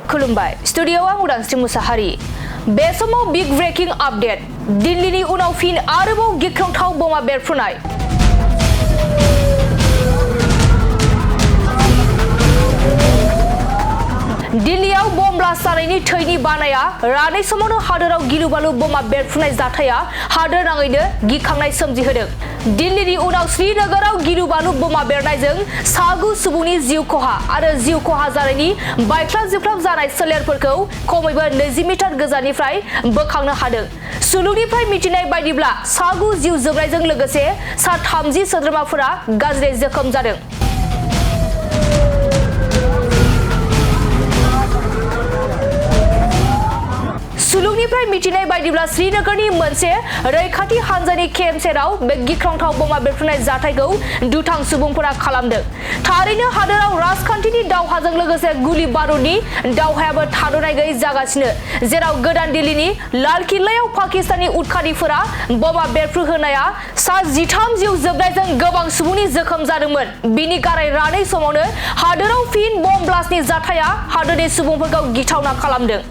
खुलुमबाय स्टुडियोआव आं उदांस्रि मुसाहारि बे समाव बिग ब्रेकिं आपडेट दिल्लीनि उनाव फिन आरोबाव गिख्रंथाव बमा बेरफ्रुनाय दिल्लीआव बम ब्लास्ट जानायनि थैनि बानाया रानै समावनो हादोराव गिलु-बालु बमा बेरफ्रुनाय जाथाया हादोर नाङैनो गिखांनाय सोमजिहोदों। दिल्लीनि उनाव श्रीनगराव गिलु-बालु बमा बेरनायजों सागु सुबुंनि जिउ खहा आरो जिउ खहा जानायनि बायख्लाब-जिख्लाब जानाय सोलेरफोरखौ खमैबो 20 मिटार गोजाननिफ्राय बोखांनो हादों। सुलुंनिफ्राय मिथिनाय बायदिब्ला सागु जिउ जोबनायजों लोगोसे सा 30 सोद्रोमाफोरा गाज्रि जोखोम जादों। सुलुंनिफ्राय मिथिनाय बायदिब्ला श्रीनगरनि मोनसे रैखाथि हानजानि केम्प सेराव बे गिख्रंथाव बमा बेरफ्रुनाय जाथायखौ दुथां सुबुंफोरा खालामदों। थारैनो हादोराव राजखान्थिनि दावहाजों लोगोसे गुलि बारुदनि दावहायाबो थाद'नाय गैयै जागासिनो, जेराव गोदान दिल्लीनि लाल किल्लायाव पाकिस्ताननि उदखारिफोरा बमा बेरफ्रुहोनाया सा 13 जिउ जोबनायजों गोबां सुबुंनि जोखोम जादोंमोन। बिनि गाराय रानै समावनो हादोराव फिन बम ब्लास्टनि जाथाया हादोरनि सुबुंफोरखौ गिथावना खालामदों।